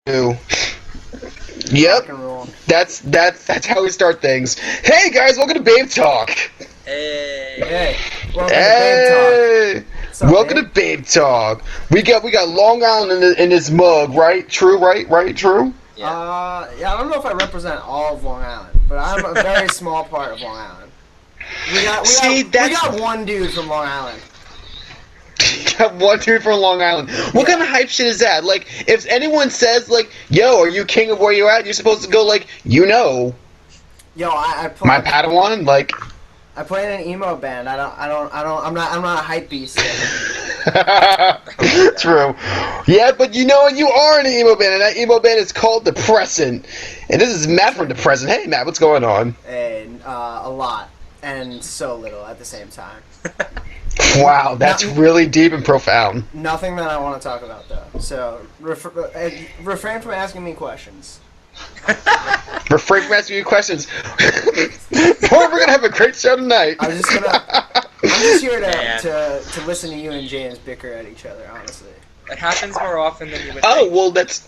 Yep, Rock and roll. that's how we start things. Hey guys, welcome to Babe Talk. Hey, welcome to Hey, Babe Talk. What's up, welcome to babe? Babe Talk. We got Long Island in this mug, right? True, right, true. Yeah, I don't know if I represent all of Long Island, but I'm a very small part of Long Island. We got one dude from Long Island. Got one dude from Long Island. What kind of hype shit is that? Like, if anyone says like, "Yo, are you king of where you're at?" You're supposed to go like, Yo, I play. my Padawan, like. I play in an emo band. I'm not a hype beast. True. Yeah, but you know what? You are in an emo band, and that emo band is called Depressant. And this is Matt from Depressant. Hey, Matt, what's going on? And a lot and so little at the same time. Wow, that's really deep and profound. Nothing that I want to talk about though. So refrain from asking me questions. Refrain from asking you questions. Boy, we're gonna have a great show tonight. I'm just here to listen to you and James bicker at each other. Honestly, it happens more often than you would Oh think. well, that's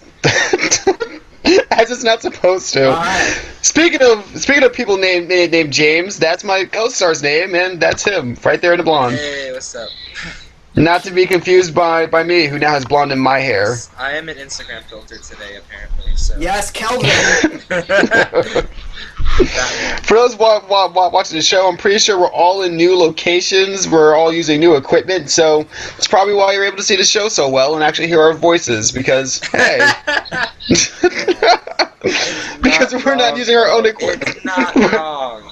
as it's not supposed to. Alright. Speaking of people named James, that's my co-star's name, and that's him right there in the blonde. Hey, what's up? Not to be confused by me, who now has blonde in my hair. I am an Instagram filter today, apparently. So. yes, Kelvin. For those watching the show, I'm pretty sure we're all in new locations. We're all using new equipment, so that's probably why you're able to see the show so well and actually hear our voices. Because hey, because we're not using our own equipment. It's not wrong.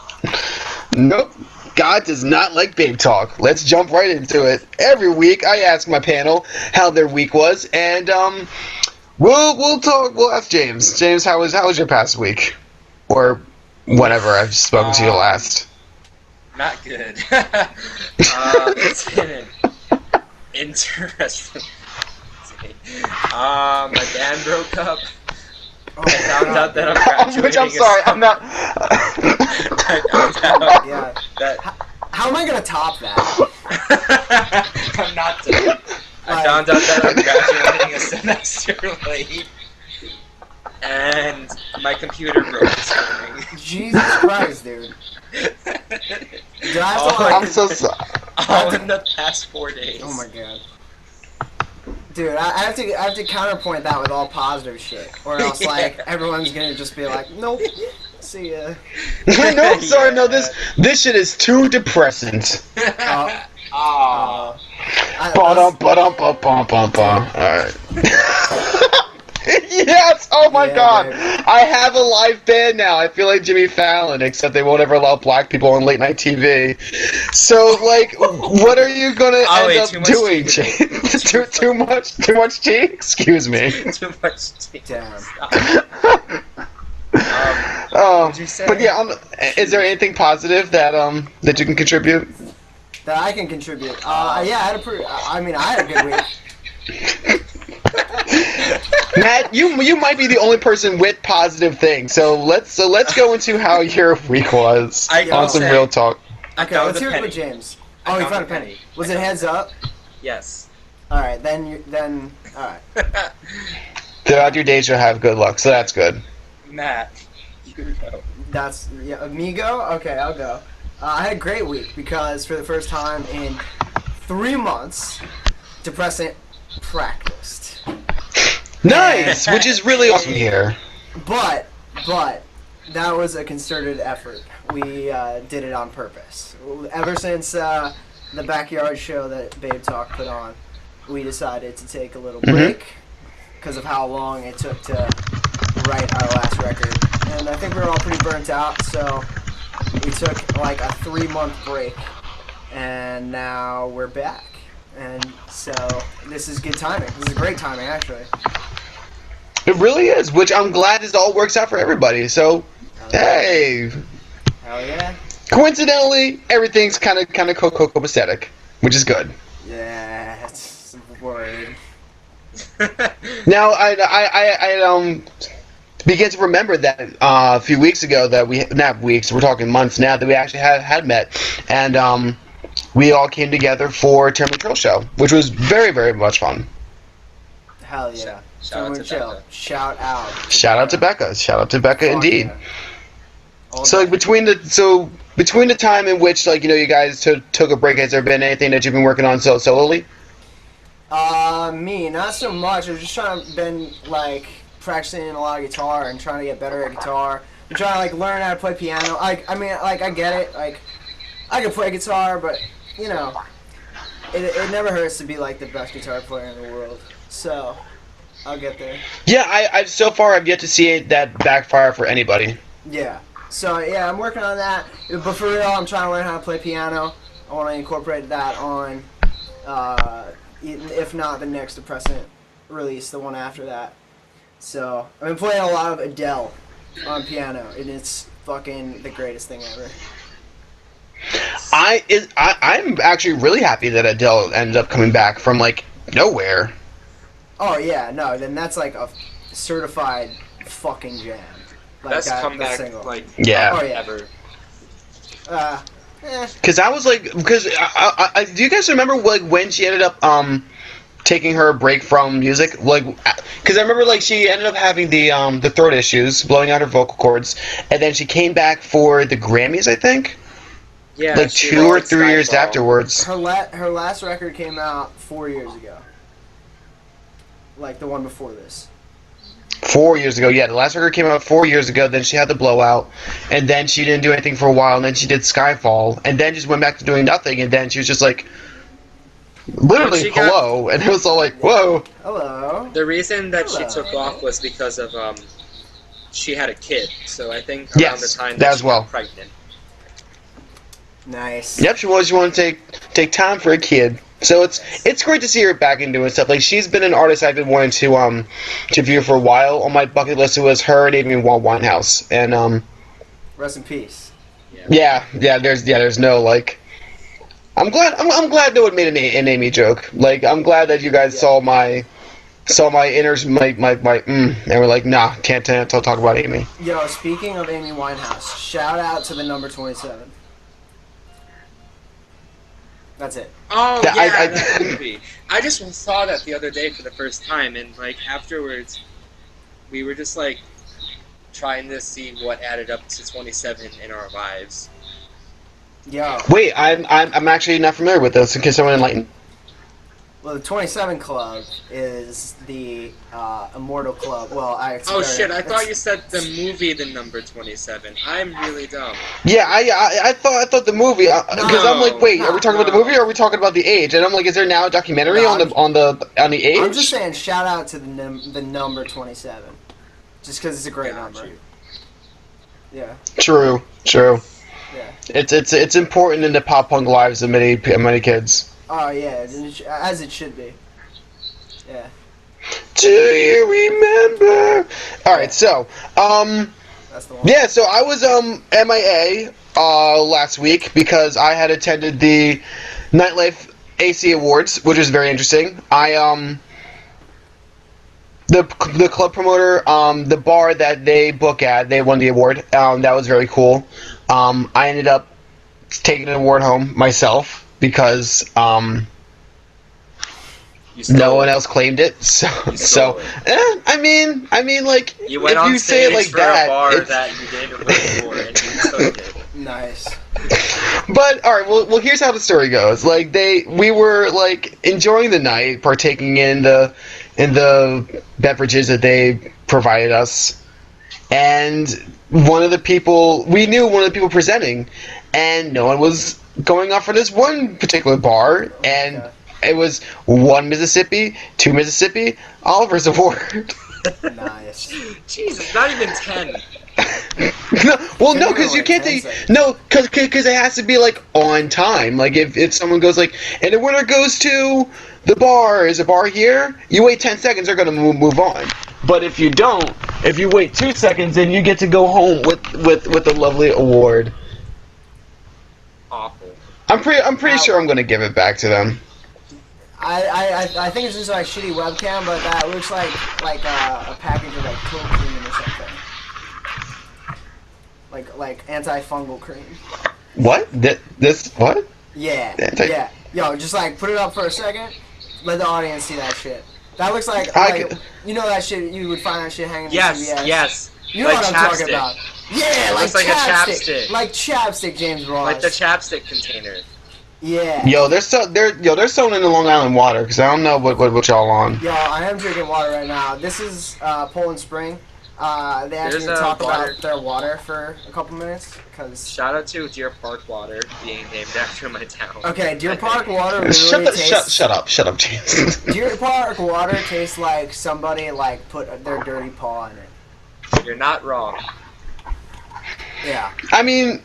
Nope. God does not like Babe Talk. Let's jump right into it. Every week, I ask my panel how their week was, and we'll talk. We'll ask James. James, how was your past week, or whatever I've spoken to you last? Not good. It's been an interesting day. My band broke up. I found out that I'm graduating. Which I'm sorry, I'm not. I found out Yeah. that How am I gonna top that? I'm not doing. I found out that I'm graduating a semester late, and my computer broke this morning. Jesus Christ, dude. Did I have to, I'm so sorry. All in the past 4 days. Oh my god. Dude, I have to counterpoint that with all positive shit, or else like everyone's gonna just be like, nope, see ya. No, I'm sorry. No, this shit is too depressing. Aw. Alright. Yes! Oh my Yeah, god! baby. I have a live band now. I feel like Jimmy Fallon, except they won't ever allow black people on late night TV. So, like, what are you gonna end up doing, Jay? Too much tea? Excuse me. Too much tea. Damn. What'd you say? But yeah, is there anything positive that you can contribute? That I can contribute. Yeah, I had a good week. Matt, you might be the only person with positive things. So let's go into how your week was on some real talk. Okay, let's hear it with James. Oh, you found a penny. Was it heads up? Yes. All right, then. All right. Throughout your days, you'll have good luck, so that's good. Matt, you go. That's me go. Okay, I'll go. I had a great week because for the first time in 3 months, Depressant practiced. Nice, which is really awesome here. But that was a concerted effort. We did it on purpose. Ever since the backyard show that Babe Talk put on, we decided to take a little break because of how long it took to write our last record. And I think we were all pretty burnt out, so we took like a 3-month break, and now we're back. And so this is good timing. This is great timing, actually. It really is, which I'm glad this all works out for everybody. So, hey. Hell yeah. Coincidentally, everything's kind of copacetic, which is good. Yeah, that's a word. Now, I began to remember that a few weeks ago that we're talking months now, that we actually had met, and we all came together for a Terminal Trail show, which was very, very much fun. Hell yeah. Shout out to Chill. Becca. Shout out. Shout out to Becca. Shout out to Becca, Fuck indeed. yeah. All So like day. between the time in which like you guys took a break, has there been anything that you've been working on solely? Me, not so much. I've just been like practicing a lot of guitar and trying to get better at guitar. I'm trying to like learn how to play piano. I mean, like I get it. Like I can play guitar, but you know, it never hurts to be like the best guitar player in the world. So I'll get there. Yeah, I've so far I've yet to see that backfire for anybody. Yeah. So yeah, I'm working on that. But for real, I'm trying to learn how to play piano. I want to incorporate that on, if not the next Depressant release, the one after that. So I've been playing a lot of Adele on piano, and it's fucking the greatest thing ever. I'm actually really happy that Adele ended up coming back from like nowhere. Oh yeah, no, then that's like a certified fucking jam. Like Best that comeback single. like Yeah. Oh yeah. ever. Because I was like, do you guys remember like when she ended up taking her break from music? Like, because I remember like she ended up having the throat issues, blowing out her vocal cords, and then she came back for the Grammys, I think. Yeah, Like she 2 or wrote 3 years Skyfall. afterwards. Her last record came out 4 years ago. Like the one before this. 4 years ago, yeah. The last record came out 4 years ago. Then she had the blowout, and then she didn't do anything for a while. And then she did Skyfall, and then just went back to doing nothing. And then she was just like, literally, She got- hello. And it was all like, whoa. Hello. The reason that Hello. she took off was because of she had a kid. So I think around Yes, the time that that as she well. got pregnant. Nice. Yep, she wanted to take time for a kid. So it's great to see her back and doing stuff. Like she's been an artist I've been wanting to view for a while. On my bucket list it was her and Amy Winehouse. And Rest in peace. there's no like. I'm glad no one made an Amy joke. Like I'm glad that you guys saw my inner and we're like, nah, can't talk about Amy. Yo, speaking of Amy Winehouse, shout out to the number 27. That's it. Oh Yeah, yeah, I- that movie. I just saw that the other day for the first time, and like afterwards, we were just like trying to see what added up to 27 in our lives. Yo, Wait, I'm actually not familiar with this. Can someone enlighten? well, the 27 Club is the Immortal Club. Well, Oh shit! I thought you said the movie, the number 27. I'm really dumb. Yeah, I thought the movie because I'm like, wait, are we talking about the movie or are we talking about the age? And I'm like, is there now a documentary No, on the age? I'm just saying, shout out to the number 27, just because it's a great Got number. you. Yeah, True. yeah. It's important in the pop punk lives of many kids. Oh yeah, as it should be. Yeah. Do you remember? All right, so That's the one. yeah, so I was MIA last week because I had attended the Nightlife AC Awards, which was very interesting. The club promoter, the bar that they book at, they won the award. That was very cool. I ended up taking an award home myself because You stole no one it. else claimed it. You So stole it. I mean, like You went if on you say stage it like for that, a bar it's- that you didn't work for, and you took it. Nice. But all right, well, here's how the story goes. Like we were like enjoying the night, partaking in the beverages that they provided us, and we knew one of the people presenting, and no one was going off for this one particular bar, and Okay. it was 1 Mississippi, 2 Mississippi, Oliver's Award. Nice. Jesus, not even 10. No, because you can't take because it has to be like on time. Like if someone goes like, and the winner goes to the bar. Is a bar here? You wait 10 seconds, they're gonna move on. But if you don't, if you wait 2 seconds, then you get to go home with a lovely award. Awful. I'm pretty sure I'm gonna give it back to them. I think it's just like shitty webcam, but that looks like a package of like toe cream or something. Like anti-fungal cream. What? This what? Yeah, Anti- yeah. Yo, just like put it up for a second. Let the audience see that shit. That looks like you know that shit. You would find that shit hanging in CVS. Yes. You know like what I'm chapstick. talking about. Yeah, It looks like a chapstick. Like chapstick, James Ross. Like the chapstick container. Yeah. Yo, they're sold in the Long Island water because I don't know what y'all on. Yo, I am drinking water right now. This is Poland Spring. They asked me to talk about their water for a couple minutes. Shout out to Deer Park water being named after my town. Okay, Deer Park water literally tastes... Shut up, James. Deer Park water tastes like somebody like put their dirty paw in it. You're not wrong. Yeah. I mean,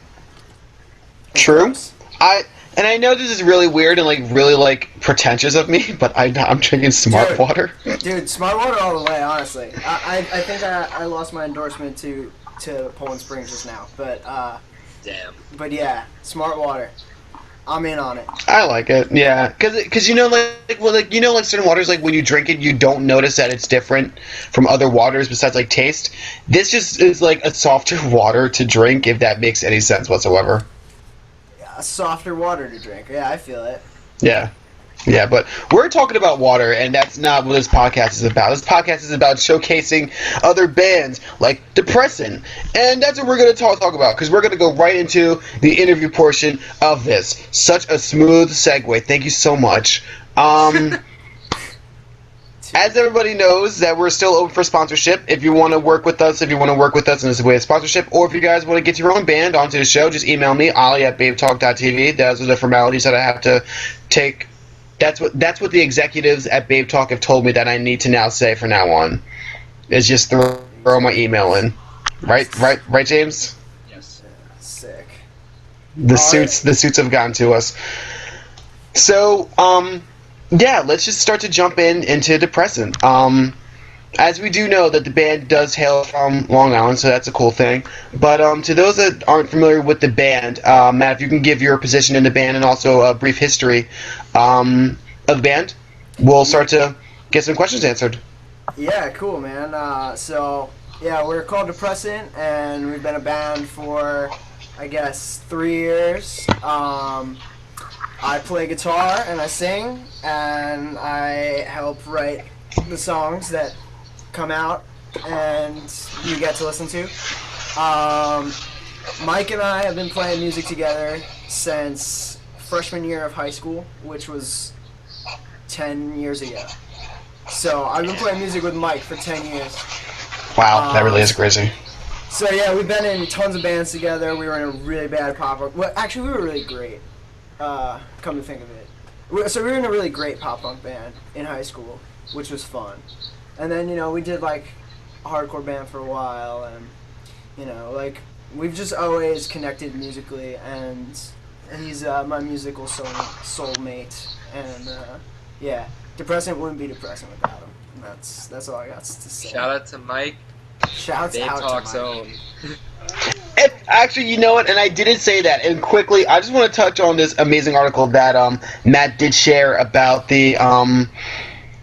true. I know this is really weird and like really like pretentious of me, but I'm drinking smart water. Dude, smart water all the way. Honestly, I think I lost my endorsement to Poland Springs just now, but damn. But yeah, smart water. I'm in on it. I like it, yeah, because you know like certain waters, like when you drink it, you don't notice that it's different from other waters besides like taste. This just is like a softer water to drink, if that makes any sense whatsoever. Softer water to drink. Yeah, I feel it. Yeah, but we're talking about water, and that's not what this podcast is about. This podcast is about showcasing other bands like Depressant, and that's what we're going to talk about, because we're going to go right into the interview portion of this. Such a smooth segue. Thank you so much. As everybody knows, that we're still open for sponsorship. If you want to work with us, in this way of sponsorship, or if you guys want to get your own band onto the show, just email me, Ali@Babetalk.tv. Those are the formalities that I have to take. That's what the executives at Babetalk have told me that I need to now say from now on. Is just throw my email in. Right, James? Yes. Sick. The suits have gotten to us. So, yeah, let's just start to jump into Depressant. As we do know that the band does hail from Long Island, so that's a cool thing. But to those that aren't familiar with the band, Matt, if you can give your position in the band and also a brief history of the band, we'll start to get some questions answered. Yeah, cool, man. So, yeah, we're called Depressant, and we've been a band for, I guess, 3 years. I play guitar and I sing, and I help write the songs that come out and you get to listen to. Mike and I have been playing music together since freshman year of high school, which was 10 years ago. So I've been playing music with Mike for 10 years. Wow, that really is crazy. So yeah, we've been in tons of bands together. We were in a really bad pop rock. Well, actually, we were really great. Come to think of it. So we were in a really great pop punk band in high school, which was fun. And then, we did like a hardcore band for a while, and, like, we've just always connected musically, and he's my musical soulmate, and, yeah, Depressant wouldn't be Depressant without him. And that's all I got to say. Shout out to Mike. Shouts out to Mike. Own. Actually, you know what? And I didn't say that. And quickly, I just want to touch on this amazing article that Matt did share about the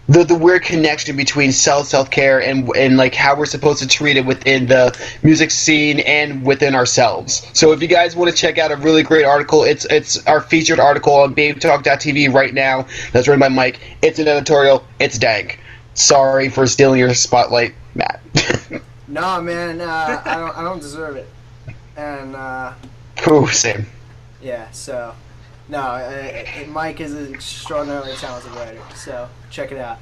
weird connection between self-care and like how we're supposed to treat it within the music scene and within ourselves. So if you guys want to check out a really great article, it's our featured article on Babetalk.tv right now. That's written by Mike. It's an editorial. It's dank. Sorry for stealing your spotlight, Matt. Nah, man, I don't deserve it. And Same. yeah, so no, Mike is an extraordinarily talented writer. So check it out.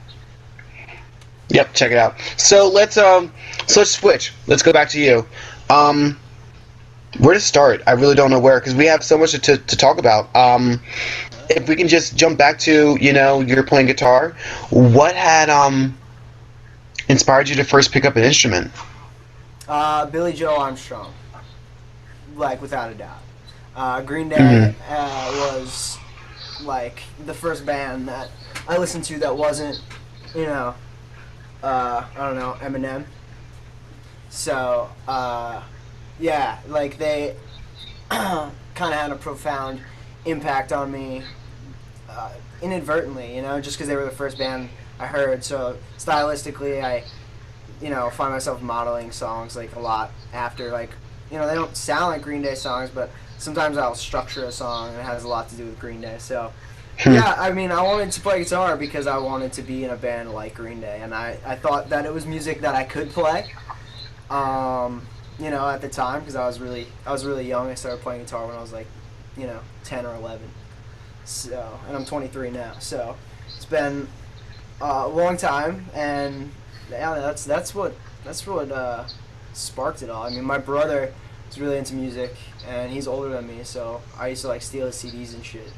Yep, check it out. So let's switch. Let's go back to you. Where to start? I really don't know where, because we have so much to talk about. If we can just jump back to you're playing guitar. What had inspired you to first pick up an instrument? Billy Joe Armstrong, like without a doubt. Green Day was like the first band that I listened to that wasn't, I don't know, Eminem. So, yeah, like they kind of had a profound impact on me inadvertently, just because they were the first band I heard. So stylistically, I find myself modeling songs like a lot after, like, they don't sound like Green Day songs, but sometimes I'll structure a song and it has a lot to do with Green Day. So Yeah, I mean, I wanted to play guitar because I wanted to be in a band like Green Day, and I thought that it was music that I could play. At the time, because I was really young. I started playing guitar when I was like, 10 or 11. So, and I'm 23 now. So, it's been a long time, and yeah, that's what sparked it all. I mean, my brother is really into music, and he's older than me, so I used to like steal his CDs and shit.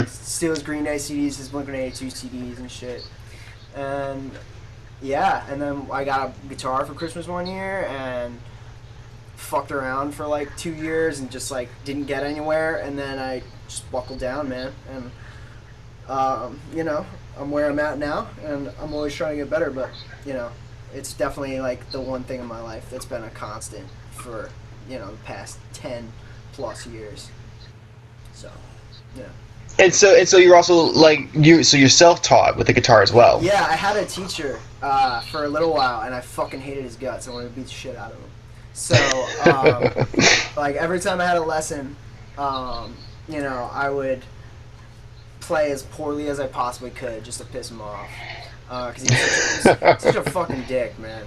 Steal his Green Day CDs, his Blink-182 CDs and shit, and yeah, and then I got a guitar for Christmas one year and fucked around for like 2 years and just like didn't get anywhere, and then I just buckled down, man, and I'm where I'm at now, and I'm always trying to get better, but it's definitely like the one thing in my life that's been a constant for the past 10 plus years. So yeah. And so you're also like you're self-taught with the guitar as well. Yeah, I had a teacher for a little while, and I fucking hated his guts. I wanted to beat the shit out of him. So, like every time I had a lesson, I would play as poorly as I possibly could just to piss him off, because he's such a fucking dick, man.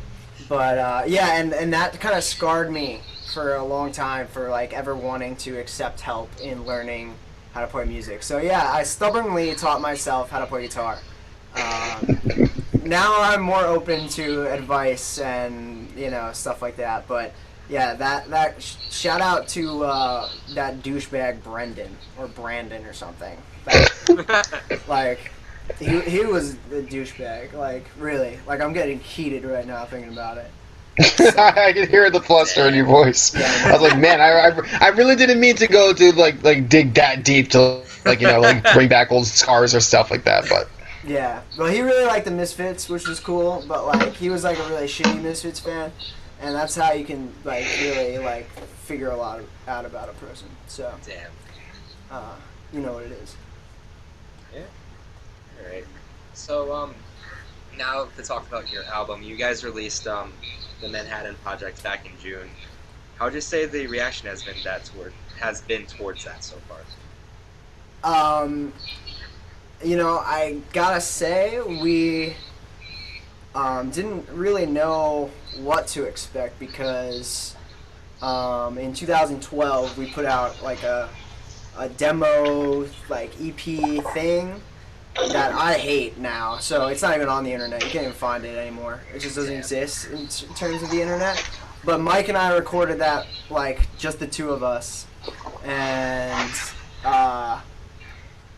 But yeah, and that kind of scarred me for a long time for like ever wanting to accept help in learning how to play music. So yeah, I stubbornly taught myself how to play guitar. Now I'm more open to advice and stuff like that. But yeah, that shout out to that douchebag Brandon or something. Like he was a douchebag. Like really, like I'm getting heated right now thinking about it. So. I can hear the fluster in your voice. Yeah. I was like, man, I really didn't mean to go to like dig that deep to like bring back old scars or stuff like that. But yeah, well, he really liked the Misfits, which was cool. But like, he was like a really shitty Misfits fan, and that's how you can like really like figure a lot out about a person. So damn, you know what it is. Yeah. All right. So now to talk about your album, you guys released the Manhattan Project back in June. How would you say the reaction has been towards that so far? I gotta say we didn't really know what to expect because in 2012 we put out like a demo like EP thing that I hate now, so it's not even on the internet. You can't even find it anymore. It just doesn't exist in terms of the internet. But Mike and I recorded that, like, just the two of us. And,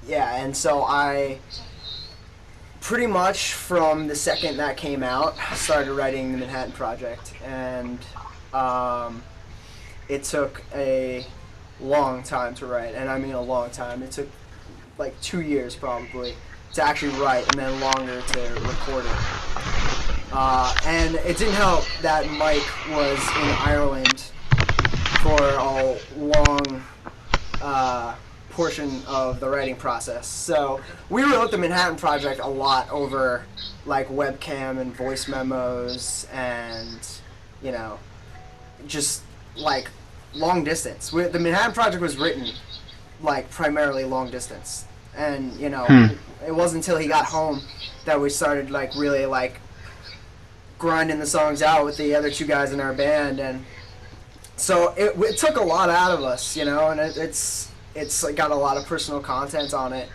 and so I pretty much from the second that came out, started writing the Manhattan Project. And it took a long time to write, and I mean a long time. It took like 2 years probably to actually write, and then longer to record it. And it didn't help that Mike was in Ireland for a long portion of the writing process. So we wrote the Manhattan Project a lot over like webcam and voice memos and just like long distance. The Manhattan Project was written like primarily long distance. And it wasn't until he got home that we started like really like grinding the songs out with the other two guys in our band, and so it took a lot out of us, and it's like, got a lot of personal content on it,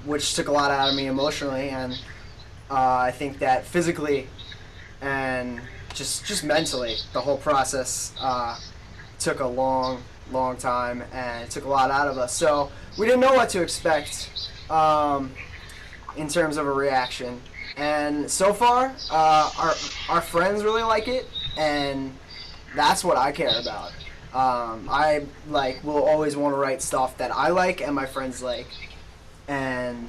which took a lot out of me emotionally, and I think that physically and just mentally the whole process took a long time, and it took a lot out of us. So we didn't know what to expect in terms of a reaction. And so far, our friends really like it, and that's what I care about. I will always want to write stuff that I like and my friends like, and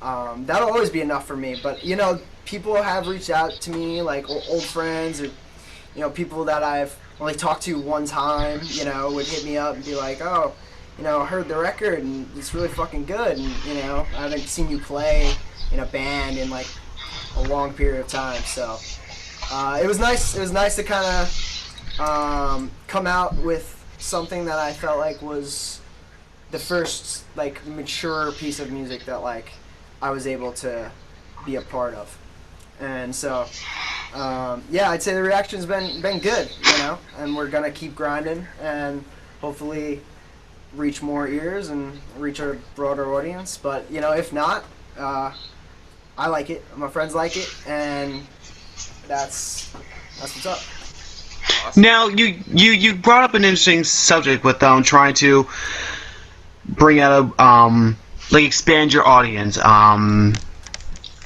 that'll always be enough for me. But people have reached out to me, like old friends, or people that I've only talked to one time, would hit me up and be like, oh, I heard the record and it's really fucking good, and I haven't seen you play in a band in like a long period of time. So it was nice. It was nice to kind of come out with something that I felt like was the first like mature piece of music that like I was able to be a part of. And so, yeah, I'd say the reaction's been good, and we're gonna keep grinding and hopefully reach more ears and reach a broader audience. But if not, I like it, my friends like it, and that's what's up. Awesome. Now, you brought up an interesting subject with trying to bring out a like expand your audience.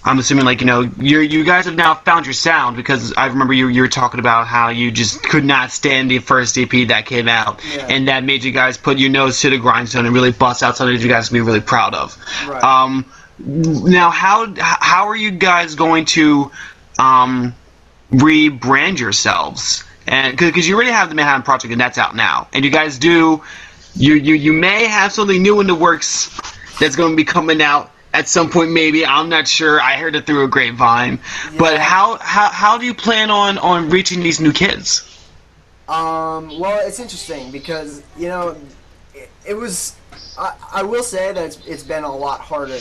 I'm assuming you guys have now found your sound, because I remember you were talking about how you just could not stand the first EP that came out, Yeah. and that made you guys put your nose to the grindstone and really bust out something that you guys can be really proud of. Right. Now, how are you guys going to rebrand yourselves? And because you already have the Manhattan Project and that's out now, and you guys you may have something new in the works that's going to be coming out at some point, maybe. I'm not sure. I heard it through a grapevine. Yeah. But how do you plan on reaching these new kids? Well, it's interesting because it was. I will say that it's been a lot harder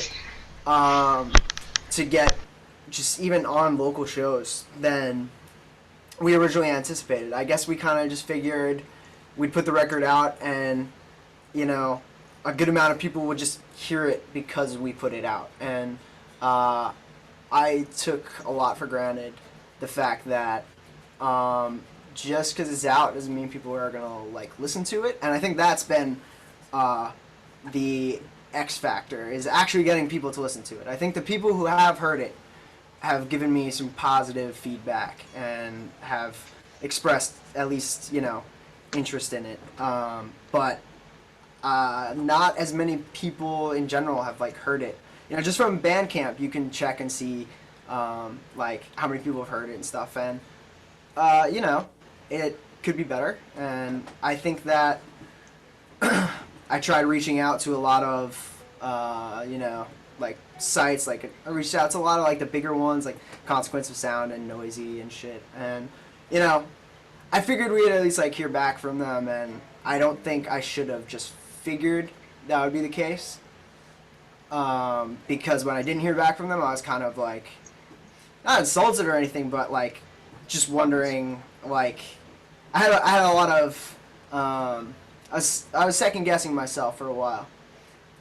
to get just even on local shows than we originally anticipated. I guess we kind of just figured we'd put the record out and a good amount of people would just hear it because we put it out. And I took a lot for granted the fact that just because it's out doesn't mean people are gonna listen to it. And I think that's been the X factor, is actually getting people to listen to it. I think the people who have heard it have given me some positive feedback and have expressed at least interest in it. But not as many people in general have heard it. Just from Bandcamp, you can check and see how many people have heard it and stuff. And it could be better. And I think that I tried reaching out to a lot of sites. I reached out to a lot of the bigger ones, like Consequence of Sound and Noisy and shit. And I figured we'd at least hear back from them. And I don't think I should have just figured that would be the case, because when I didn't hear back from them, I was kind of not insulted or anything, but just wondering. I had a lot of I was second guessing myself for a while,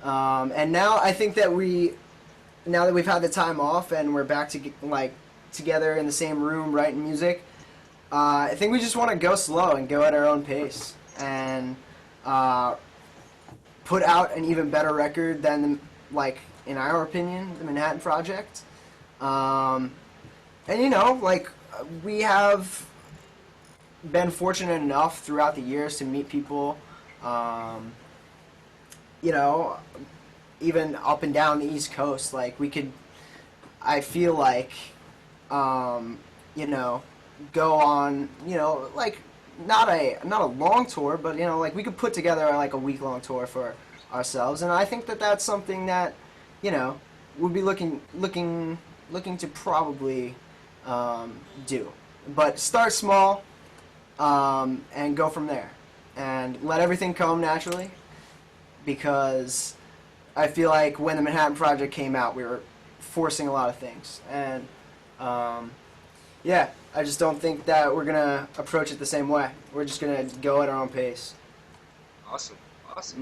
and now I think that now that we've had the time off and we're back to together in the same room writing music, I think we just want to go slow and go at our own pace and put out an even better record than in our opinion, the Manhattan Project. And we have been fortunate enough throughout the years to meet people, even up and down the East Coast. I feel go on, not a long tour, but we could put together a week-long tour for ourselves, and I think that that's something that we'll be looking to probably do. But start small and go from there, and let everything come naturally, because I feel when the Manhattan Project came out, we were forcing a lot of things, and yeah, I just don't think that we're gonna approach it the same way. We're just gonna go at our own pace. Awesome.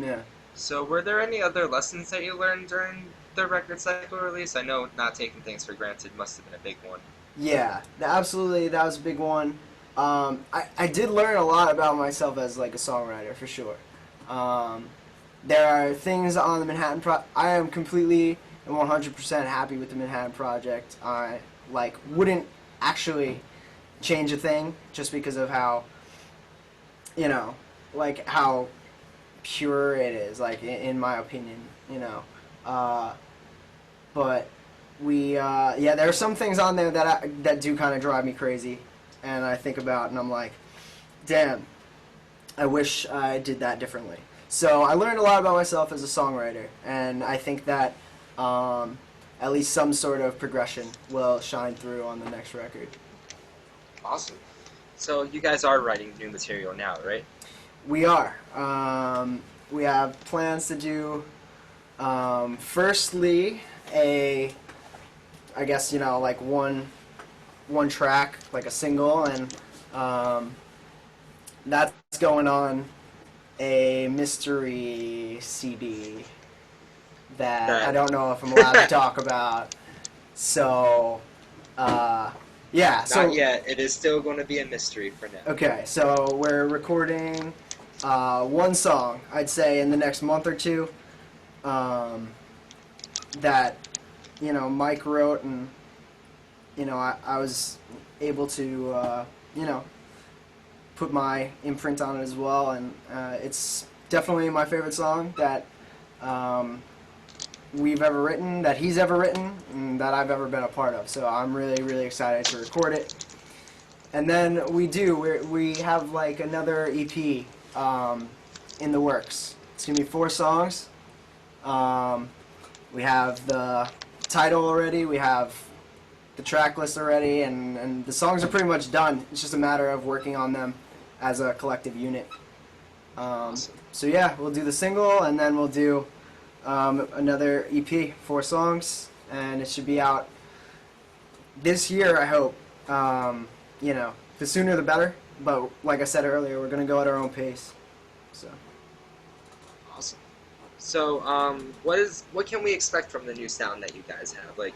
Yeah. So, were there any other lessons that you learned during the record cycle release? I know not taking things for granted must have been a big one. Yeah, absolutely, that was a big one. I did learn a lot about myself as a songwriter, for sure. There are things on the Manhattan Project. I am completely and 100% happy with the Manhattan Project. I wouldn't actually change a thing just because of how how pure it is, in my opinion, but there are some things on there that do kind of drive me crazy, and I think about and I'm damn, I wish I did that differently. So I learned a lot about myself as a songwriter, and I think that at least some sort of progression will shine through on the next record. Awesome. So you guys are writing new material now, right? We are. we have plans to do, firstly, I guess, like one track, like a single, and that's going on a mystery CD that I don't know if I'm allowed to talk about. So, yeah. Not yet. It is still going to be a mystery for now. Okay, so we're recording one song, I'd say, in the next month or two, that, Mike wrote, and, I was able to, put my imprint on it as well, and it's definitely my favorite song that we've ever written, that he's ever written, and that I've ever been a part of. So I'm really, really excited to record it. And then we have like another EP in the works. It's gonna be 4 songs. We have the title already. We have the track list already, and the songs are pretty much done. It's just a matter of working on them as a collective unit. Awesome. So yeah, we'll do the single, and then we'll do another EP, 4 songs, and it should be out this year, I hope. The sooner the better. But like I said earlier, we're gonna go at our own pace. So. Awesome. So, what can we expect from the new sound that you guys have? Like,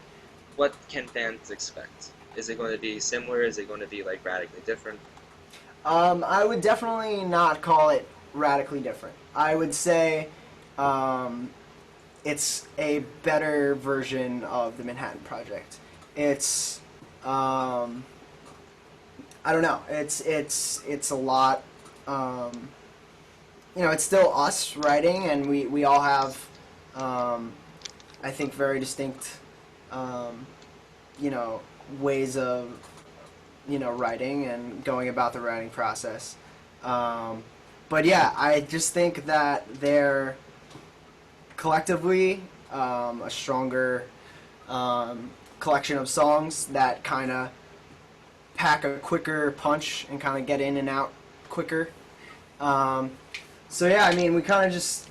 what can fans expect? Is it going to be similar? Is it going to be like radically different? I would definitely not call it radically different. I would say it's a better version of the Manhattan Project. It's I don't know. It's a lot. It's still us writing, and we all have, I think, very distinct, ways of, writing and going about the writing process. But yeah, I just think that they're collectively a stronger collection of songs that kind of pack a quicker punch and kind of get in and out quicker. So yeah, I mean, we kind of just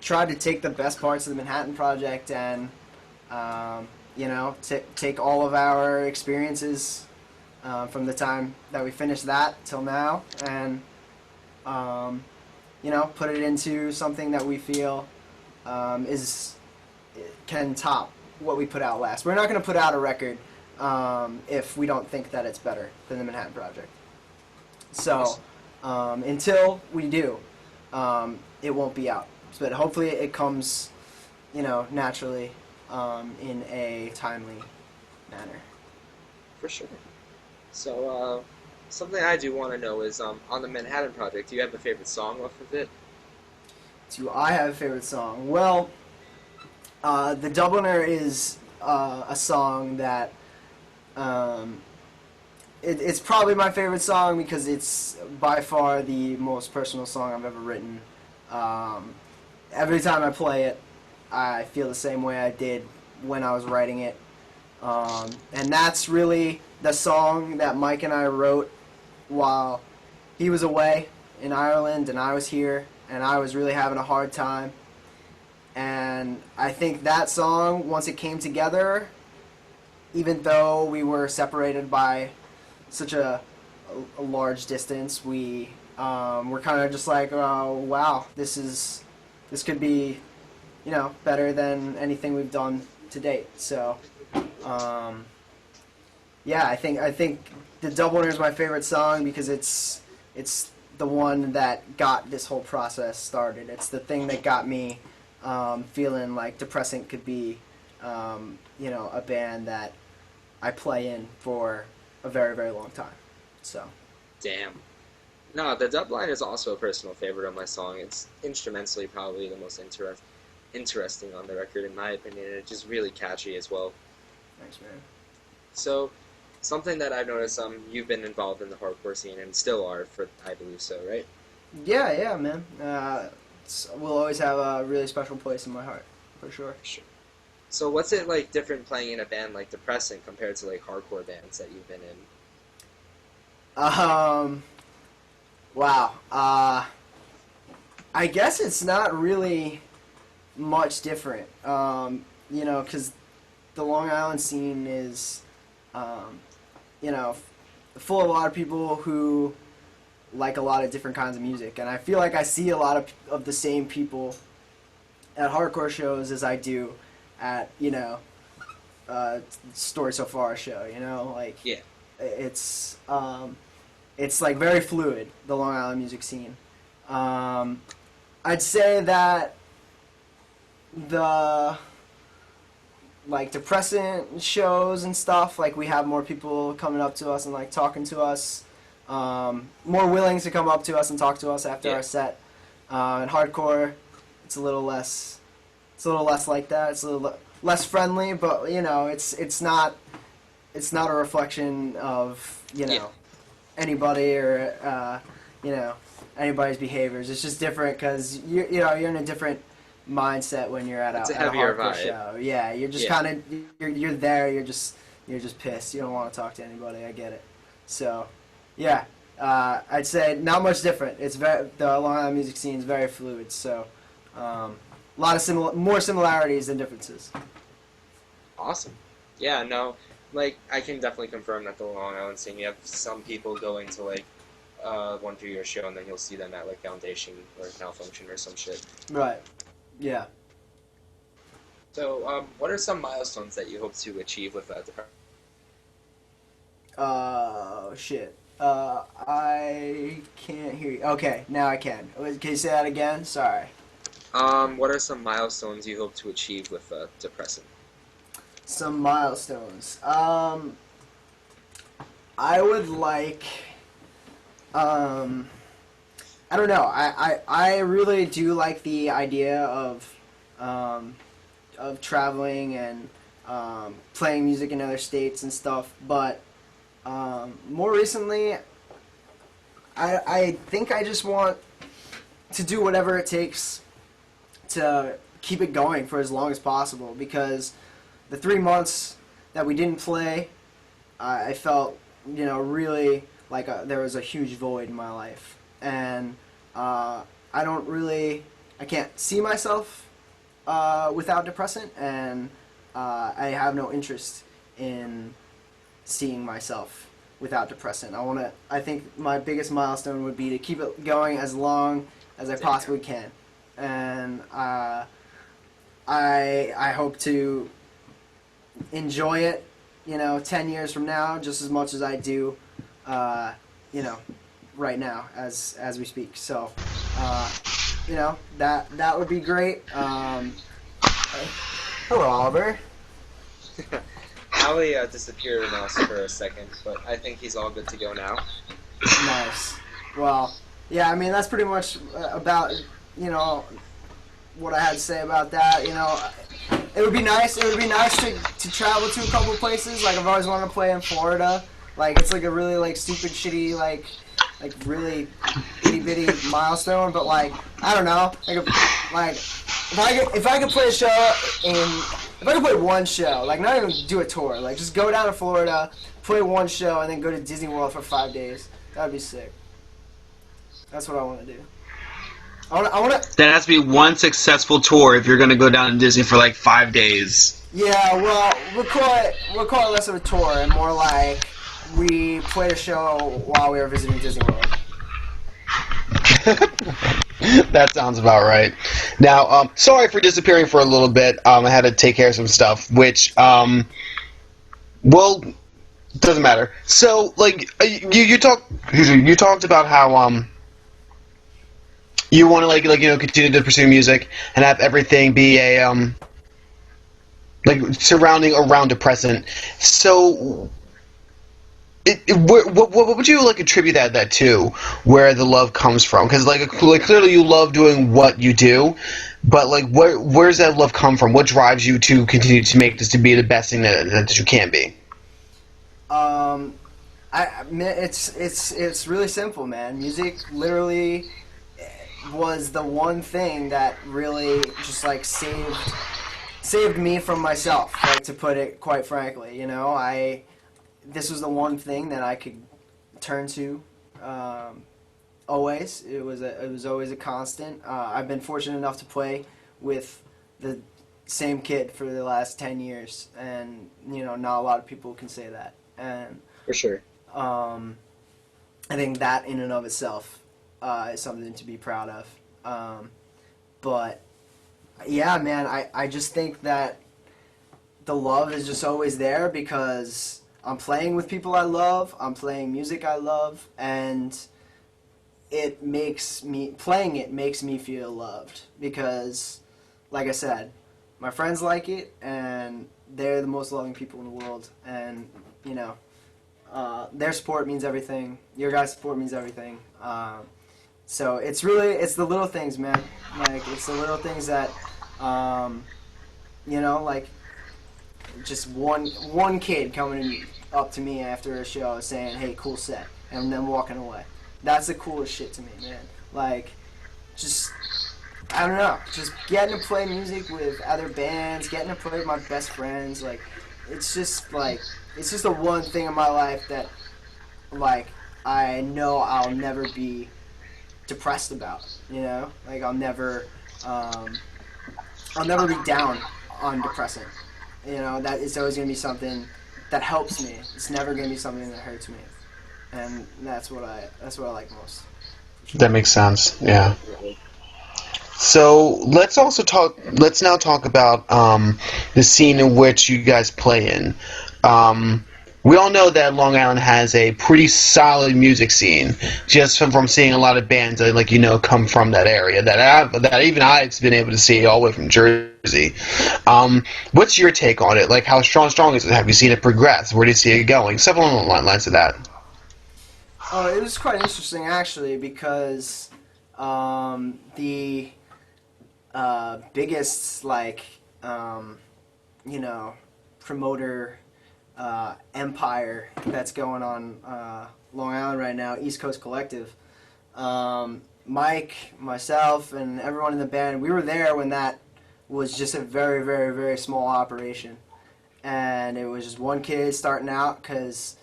tried to take the best parts of the Manhattan Project and, take all of our experiences from the time that we finished that till now, and, put it into something that we feel can top what we put out last. We're not going to put out a record if we don't think that it's better than the Manhattan Project. So until we do, it won't be out. But hopefully it comes, naturally in a timely manner. For sure. So, something I do want to know is, on the Manhattan Project, do you have a favorite song off of it? Do I have a favorite song? Well, The Dubliner is a song that it's probably my favorite song because it's by far the most personal song I've ever written. Every time I play it, I feel the same way I did when I was writing it. And that's really the song that Mike and I wrote while he was away in Ireland and I was here, and I was really having a hard time. And I think that song, once it came together, even though we were separated by such a large distance, we were kind of just like, oh wow, this could be, better than anything we've done to date. So, yeah, I think The Dubliner is my favorite song because it's the one that got this whole process started. It's the thing that got me feeling like Depressant could be, a band that I play in for a very, very long time. So. Damn. No, The Dubliner is also a personal favorite of my song. It's instrumentally probably the most interesting on the record, in my opinion. It's just really catchy as well. Thanks, man. So, something that I've noticed, you've been involved in the hardcore scene and still are, for I believe so, right? Yeah, man. We'll always have a really special place in my heart, for sure. Sure. So what's it like different playing in a band like Depressant compared to like hardcore bands that you've been in? Wow. I guess it's not really much different. Because the Long Island scene is, you know, full of a lot of people who like a lot of different kinds of music, and I feel like I see a lot of the same people at hardcore shows as I do at Story So Far show. Like Yeah. it's like very fluid, the Long Island music scene. I'd say that the like Depressant shows and stuff, like we have more people coming up to us and like talking to us, more willing to come up to us and talk to us after our set. And hardcore, it's a little less like that. It's a little less friendly, but it's not a reflection of anybody or anybody's behaviors. It's just different because you're in a different mindset when you're at a hardcore vibe. show. Yeah, you're just kind of you're there. You're just pissed. You don't want to talk to anybody. I get it. So, yeah, I'd say not much different. It's the Long Island music scene is very fluid. So, a lot of more similarities than differences. Awesome. Yeah, no, like, I can definitely confirm that the Long Island scene, you have some people going to, like, one through your show, and then you'll see them at, like, Foundation or Malfunction or some shit. Right. Yeah. So, what are some milestones that you hope to achieve with Depressant? Shit. I can't hear you. Okay, now I can. Can you say that again? Sorry. What are some milestones you hope to achieve with Depressant? Some milestones. I would like. I don't know. I really do like the idea of traveling and playing music in other states and stuff. But more recently, I think I just want to do whatever it takes to keep it going for as long as possible, because the 3 months that we didn't play, I felt, really like there was a huge void in my life. And I can't see myself without Depressant, and I have no interest in seeing myself without Depressant. I think my biggest milestone would be to keep it going as long as I possibly can. And I hope to enjoy it, 10 years from now, just as much as I do, right now as we speak. So, that would be great. Hello, Oliver. Ali disappeared on us for a second, but I think he's all good to go now. Nice. Well, yeah, I mean, that's pretty much about, what I had to say about that. It would be nice. It would be nice to travel to a couple places. Like, I've always wanted to play in Florida. Like, it's like a really like stupid, shitty, like really itty bitty milestone. But like, I don't know. If I could play a show if I could play one show, like not even do a tour, like just go down to Florida, play one show, and then go to Disney World for 5 days. That'd be sick. That's what I want to do. I want to. That has to be one successful tour if you're going to go down to Disney for like 5 days. Yeah, well, we'll call it less of a tour and more like we played a show while we were visiting Disney World. That sounds about right. Now, sorry for disappearing for a little bit. I had to take care of some stuff, which, well, doesn't matter. So, like, you talked about how you want to continue to pursue music and have everything be a surrounding around Depressant. So, what would you attribute that to? Where the love comes from? Because clearly you love doing what you do, but where's that love come from? What drives you to continue to make this to be the best thing that you can be? It's really simple, man. Music literally was the one thing that really just saved me from myself, to put it quite frankly. This was the one thing that I could turn to always. It was always a constant. I've been fortunate enough to play with the same kid for the last 10 years, and not a lot of people can say that. And For sure. I think that in and of itself is something to be proud of. But yeah, man, I just think that the love is just always there because I'm playing with people I love, I'm playing music I love, and playing it makes me feel loved because, like I said, my friends like it, and they're the most loving people in the world, and their support means everything. Your guys' support means everything. So it's the little things, man. Like, it's the little things that, like just one kid coming up to me after a show saying, "Hey, cool set," and then walking away. That's the coolest shit to me, man. Like, just, I don't know, just getting to play music with other bands, getting to play with my best friends, like, it's just the one thing in my life that, like, I know I'll never be depressed about, Like, I'll never be down on Depressant. That it's always going to be something that helps me. It's never going to be something that hurts me. And that's what I like most. That makes sense. Yeah. So let's now talk about the scene in which you guys play in. We all know that Long Island has a pretty solid music scene, just from seeing a lot of bands that come from that area that even I've been able to see all the way from Jersey. What's your take on it? Like, how strong is it? Have you seen it progress? Where do you see it going? Stuff along the lines of that. Oh, it was quite interesting actually because the biggest promoter empire that's going on Long Island right now, East Coast Collective. Mike, myself, and everyone in the band, we were there when that was just a very, very, very small operation. And it was just one kid starting out because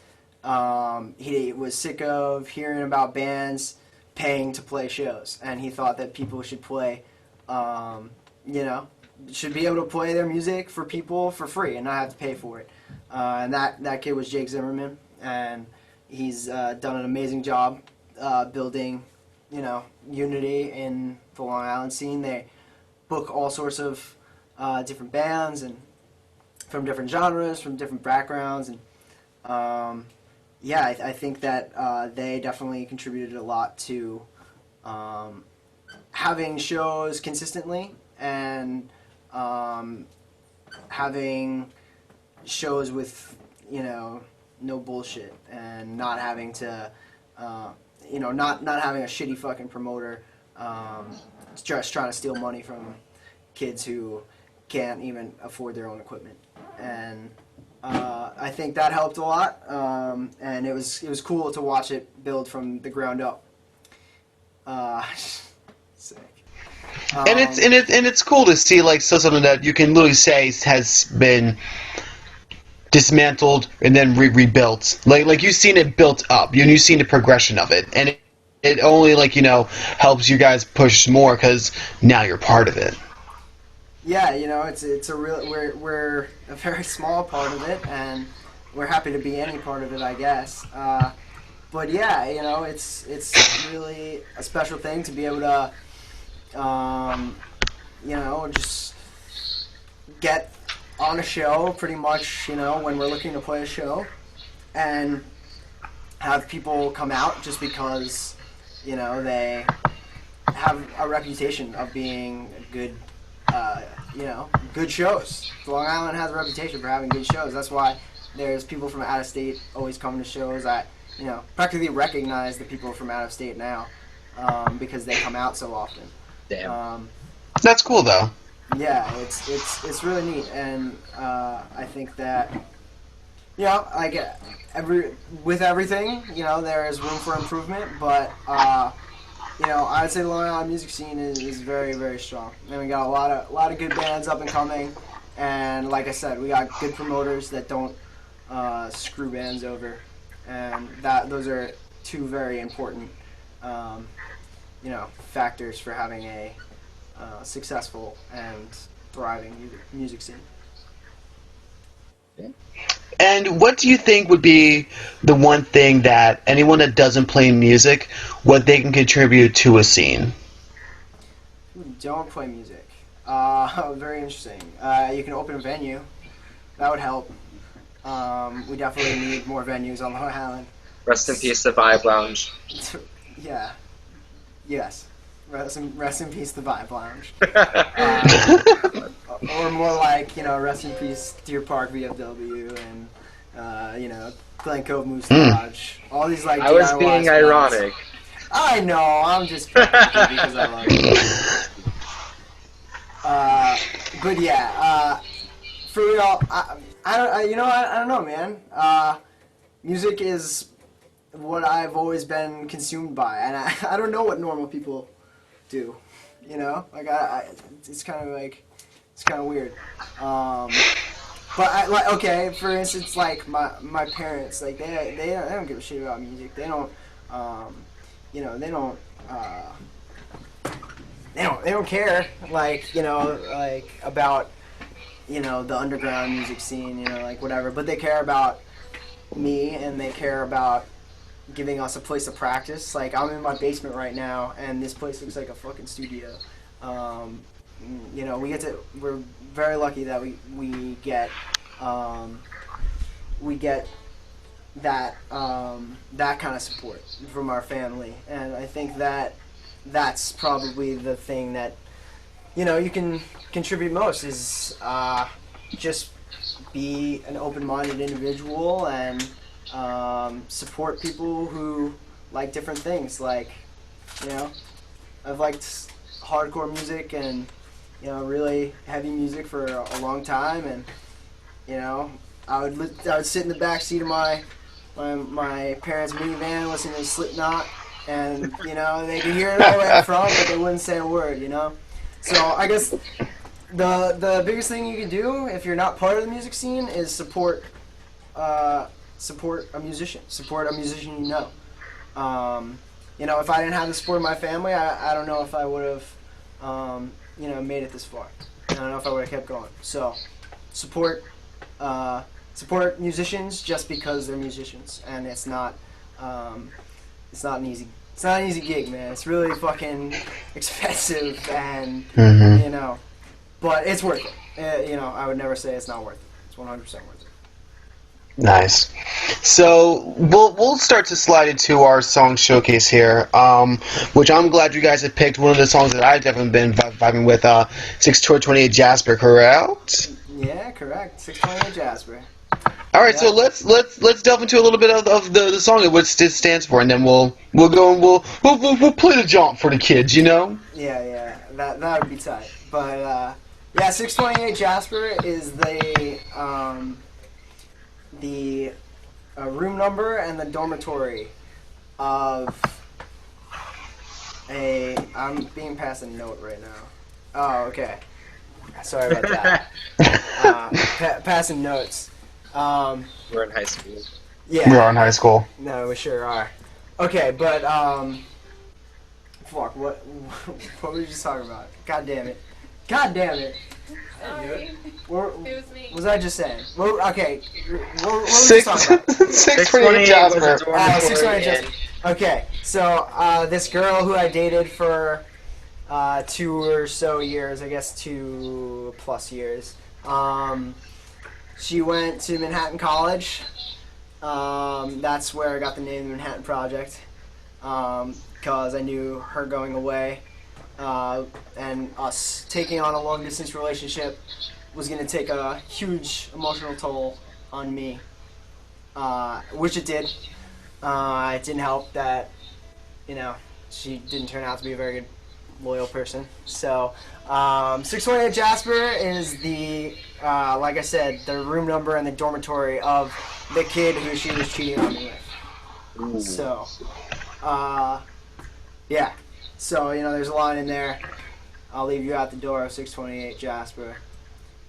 he was sick of hearing about bands paying to play shows. And he thought that people should play, should be able to play their music for people for free and not have to pay for it. And that kid was Jake Zimmerman, and he's done an amazing job building, unity in the Long Island scene. They book all sorts of different bands and from different genres, from different backgrounds, and I think that they definitely contributed a lot to having shows consistently and having shows with no bullshit and not having to not having a shitty fucking promoter just trying to steal money from kids who can't even afford their own equipment. And I think that helped a lot, and it was cool to watch it build from the ground up. Sick. And it's cool to see something that you can literally say has been dismantled and then rebuilt. Like you've seen it built up, you've seen the progression of it, and it only helps you guys push more because now you're part of it. Yeah, it's a real we're a very small part of it, and we're happy to be any part of it, I guess. But yeah, it's really a special thing to be able to just get on a show pretty much, when we're looking to play a show, and have people come out just because, they have a reputation of being good, good shows. Long Island has a reputation for having good shows. That's why there's people from out of state always coming to shows. I, practically recognize the people from out of state now, because they come out so often. Damn. That's cool though. Yeah, it's really neat, and I think that with everything, there is room for improvement, but I'd say the Long Island music scene is very, very strong, and we got a lot of good bands up and coming, and like I said, we got good promoters that don't screw bands over, and those are two very important factors for having a successful and thriving music scene. And what do you think would be the one thing that anyone that doesn't play music, what they can contribute to a scene? Who don't play music? Very interesting. You can open a venue. That would help. We definitely need more venues on Long Island. Rest in peace, the Vibe Lounge. Yeah. Yes. Rest in peace, the Vibe Lounge. Or more like, rest in peace, Deer Park VFW and, Glen Cove Moose Lodge. All these, like, I was DIY being spots. ironic. I know, I'm just joking because I love it. But yeah, for real, I don't know, man. Music is what I've always been consumed by, and I don't know what normal people do. Like it's kind of weird. But okay, for instance, like my parents, like they don't give a shit about music. They don't, they don't care, like about the underground music scene, like whatever. But they care about me, and they care about giving us a place to practice. Like, I'm in my basement right now, and this place looks like a fucking studio. We're very lucky that we get that kind of support from our family, and I think that's probably the thing that you can contribute most is just be an open-minded individual and support people who like different things. Like, I've liked hardcore music and really heavy music for a long time, and I would sit in the back seat of my parents' minivan listening to Slipknot, and they could hear it all right front, but they wouldn't say a word. So I guess the biggest thing you can do if you're not part of the music scene is support a musician. Support a musician you know. If I didn't have the support of my family, I don't know if I would have made it this far. I don't know if I would have kept going. So support musicians just because they're musicians, and it's not an easy gig, man. It's really fucking expensive, and but it's worth it. I would never say it's not worth it. It's 100% worth it. Nice. So we'll start to slide into our song showcase here, which I'm glad you guys have picked one of the songs that I've definitely been vibing with. 628 Jasper, correct? Yeah, correct. 628 Jasper. All right, so let's delve into a little bit of the song and what it stands for, and then we'll go and we'll play the jump for the kids, Yeah, that would be tight. But 628 Jasper is the room number and the dormitory of I'm being passed a note right now. Oh, okay. Sorry about that. Passing notes. We're in high school. Yeah. We are in high school. No, we sure are. Okay, but fuck. What were we just talking about? God damn it. Sorry. What It was me. was I just saying? Okay. What were we just talking about? 628 Jasper. 628 Jasper. Okay, so this girl who I dated for 2 or so years, I guess 2+ years, she went to Manhattan College. That's where I got the name Manhattan Project, because I knew her going away and us taking on a long-distance relationship was going to take a huge emotional toll on me, which it did. It didn't help that, she didn't turn out to be a very good, loyal person. So, 628 Jasper is the, like I said, the room number and the dormitory of the kid who she was cheating on me with. Ooh. So, yeah. So, there's a line in there, I'll leave you out the door of 628 Jasper.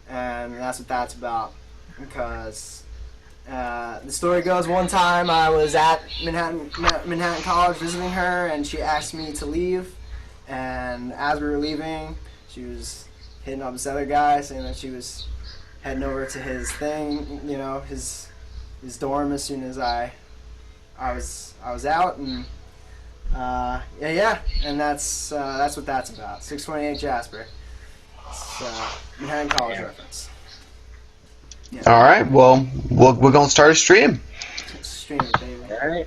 And that's what that's about. Because, The story goes, one time I was at Manhattan College visiting her, and she asked me to leave. And as we were leaving, she was hitting up this other guy, saying that she was heading over to his thing, his dorm as soon as I was out, and and that's what that's about. 628 Jasper. It's Manhattan College reference. Yeah. All right, well, we're gonna start a stream. Stream it, baby.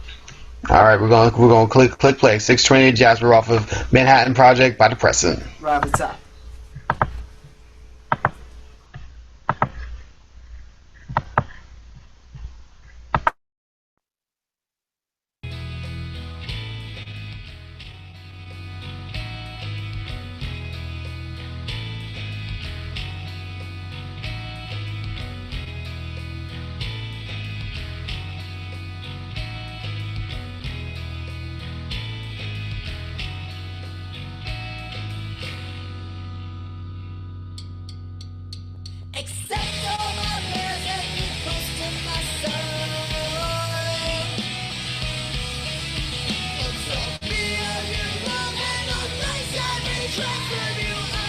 All right, we're gonna click play. 628 Jasper off of Manhattan Project by Depressant. Right off the top. Accept all my prayers and be close to my side. Absorb me of your love and erase every trace from you. I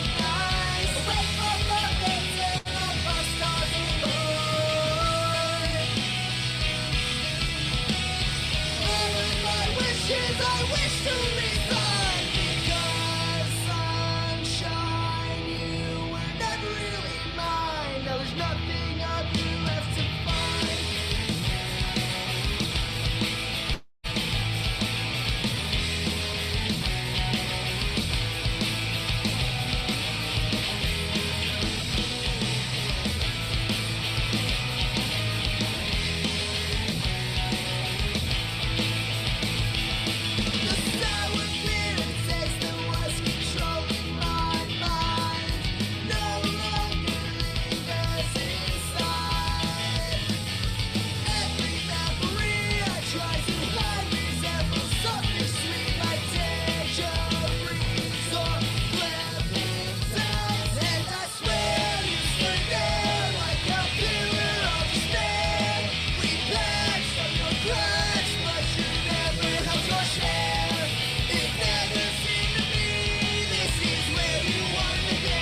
recognize. Wait for the victim of our stars born. All of my wishes I wish to resign because sunshine. Never really mine. Now there's nothing of you left to find. The sour bitter taste that was controlling my mind no longer lingers inside. Every memory I try to hide resembles something sweet like tangerines or clementines. And I swear you stood there like a pillar of despair. We patched up your cracks, but you never held your share. It never seemed to me this is where you wanted to be.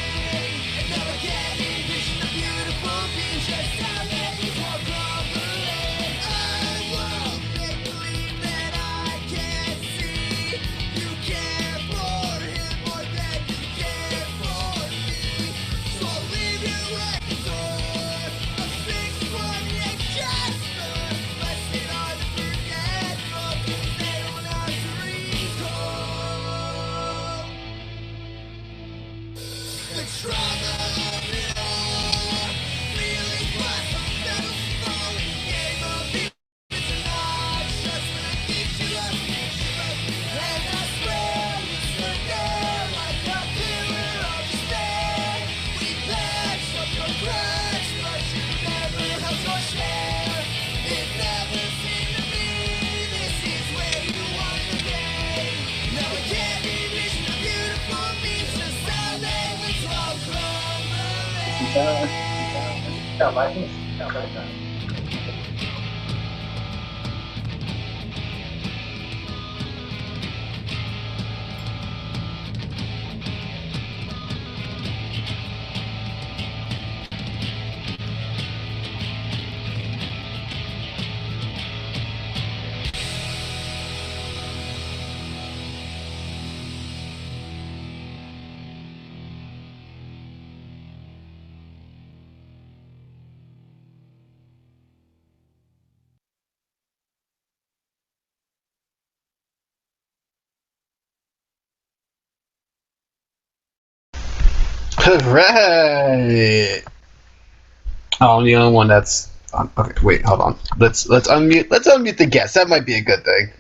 And now I can't envision a beautiful future sound that is all crumbling. I won't make believe that I can't see. You care for him more than you care for me. So I'll leave you at the door of 618 Jasper. Blessed are the forgetful, 'cause they don't have to recall the trauma of it all. Feeling like a metal falling game of demons and odds. Just when I think you left me, and I swear you stood there like a pillar of despair. We patched up your cracks, but you never held your share. It never seemed to me this is where you wanted to be. Now I can't envision a beautiful future sound that was all crumbling. All right. Oh, I'm the only one that's. Okay, wait, hold on. Let's unmute. Let's unmute the guest. That might be a good thing.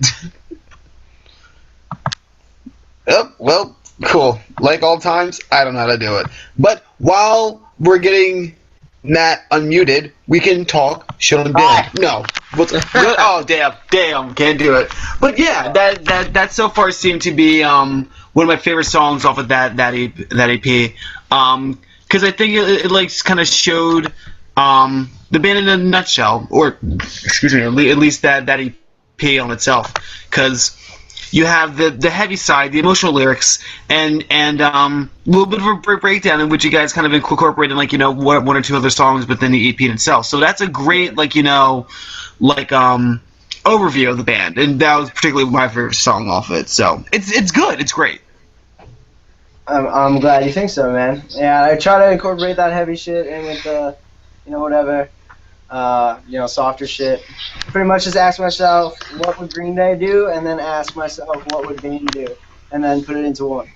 Oh, well, cool. Like all times, I don't know how to do it. But while we're getting Matt unmuted, we can talk shit on Billy. No. Oh, damn, can't do it. But yeah, that so far seemed to be one of my favorite songs off of that EP. Because I think it like kind of showed the band in a nutshell, or excuse me, at least that EP on itself, because you have the heavy side, the emotional lyrics, and a little bit of a breakdown in which you guys kind of incorporated like one or two other songs within the EP in itself. So that's a great overview of the band, and that was particularly my favorite song off it. So it's good, it's great. I'm glad you think so, man. Yeah, I try to incorporate that heavy shit in with the, whatever, softer shit. Pretty much just ask myself, what would Green Day do? And then ask myself, what would Bane do? And then put it into one.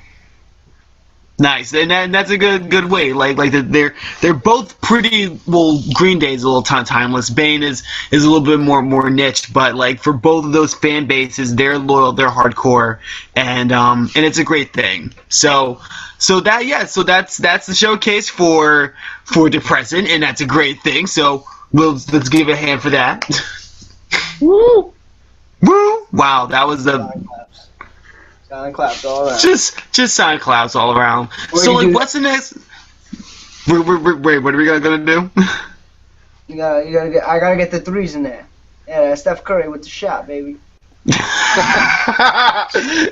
Nice, and that's a good way. Like they're both pretty. Well, Green Day is a little timeless. Bane is a little bit more niche, but like for both of those fan bases, they're loyal, they're hardcore, and it's a great thing. So that's the showcase for Depressant, and that's a great thing. So let's give a hand for that. Woo! Woo! Wow, that was the. Silent claps all around. Just silent claps all around. So like, what's the next? Wait, what are we gonna do? You gotta get. I gotta get the threes in there. Yeah, Steph Curry with the shot, baby.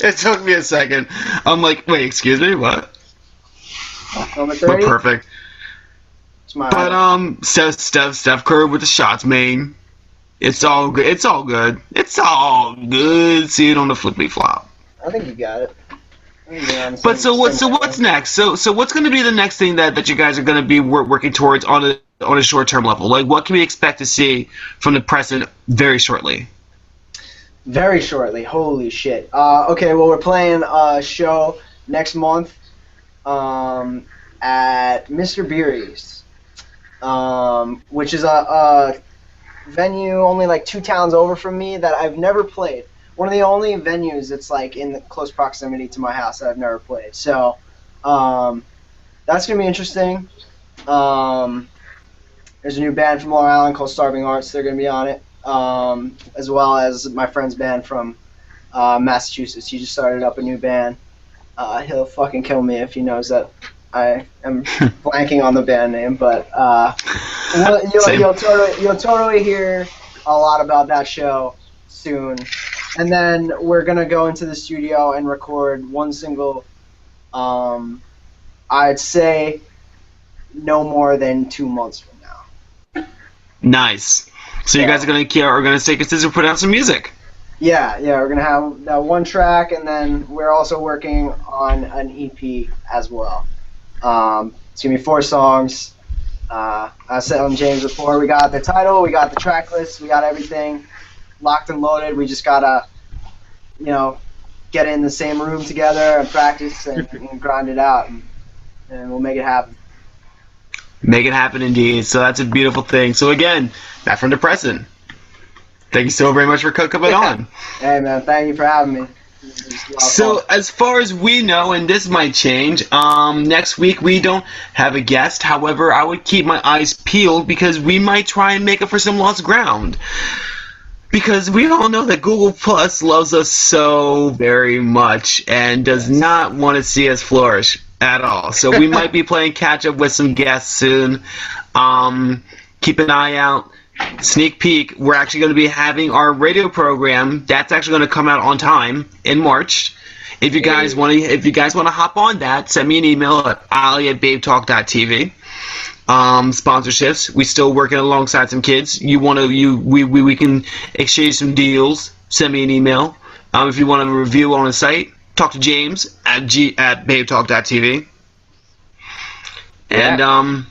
It took me a second. I'm like, wait, excuse me, what? Number 30. But perfect. But Steph Curry with the shots, man. It's all good. It's all good. It's all good. See it on the flippy flop. I think you got it. But what's next? So what's going to be the next thing that you guys are going to be working towards on a short term level? Like, what can we expect to see from Depressant very shortly? Very shortly. Holy shit. Okay, well, we're playing a show next month at Mr. Beery's, which is a venue only like 2 towns over from me that I've never played. One of the only venues that's like in the close proximity to my house that I've never played. So that's gonna be interesting. There's a new band from Long Island called Starving Arts. They're gonna be on it, as well as my friend's band from Massachusetts. He just started up a new band. He'll fucking kill me if he knows that I am blanking on the band name, but you'll totally hear a lot about that show soon. And then we're going to go into the studio and record one single, I'd say no more than 2 months from now. Nice. So you guys are going to stay consistent, put out some music. Yeah, we're going to have that one track, and then we're also working on an EP as well. It's going to be 4 songs. I said on James before, we got the title, we got the track list, we got everything locked and loaded. We just gotta, get in the same room together and practice and grind it out, and we'll make it happen. Make it happen indeed. So that's a beautiful thing. So again, back from Depressant. Thank you so very much for coming on. Hey man, thank you for having me. So as far as we know, and this might change, next week we don't have a guest. However, I would keep my eyes peeled because we might try and make up for some lost ground. Because we all know that Google Plus loves us so very much and does not want to see us flourish at all. So we might be playing catch up with some guests soon. Keep an eye out. Sneak peek, we're actually going to be having our radio program. That's actually going to come out on time in March. If you guys want to hop on that, send me an email at ali@babetalk.tv. Sponsorships, we still working alongside some kids. We can exchange some deals. Send me an email. If you want a review on the site, talk to James at babetalk.tv. And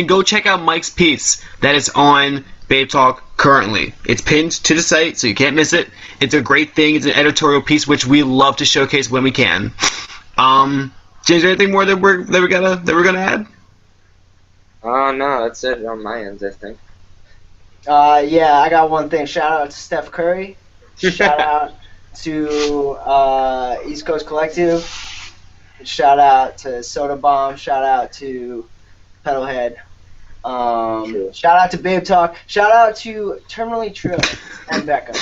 go check out Mike's piece that is on Babe Talk currently. It's pinned to the site, so you can't miss it. It's a great thing. It's an editorial piece which we love to showcase when we can. James, anything more that we're gonna add? No, that's it on my end, I think. I got one thing. Shout out to Steph Curry. Shout out to East Coast Collective. Shout out to Soda Bomb. Shout out to Pedalhead. Shout out to Babe Talk. Shout out to Terminally Trill and Becca.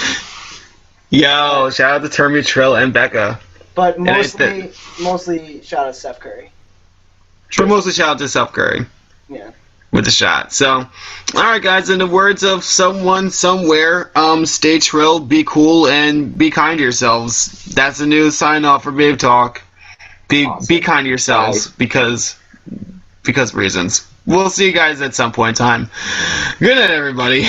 Yo, shout out to Terminally Trill and Becca. But mostly shout out to Steph Curry. Mostly shout out to Steph Curry. Yeah. with a shot. So, all right, guys. In the words of someone somewhere, stay trill, be cool, and be kind to yourselves. That's the new sign off for Babe Talk. Be Awesome. kind to yourselves because reasons. We'll see you guys at some point in time. Good night, everybody.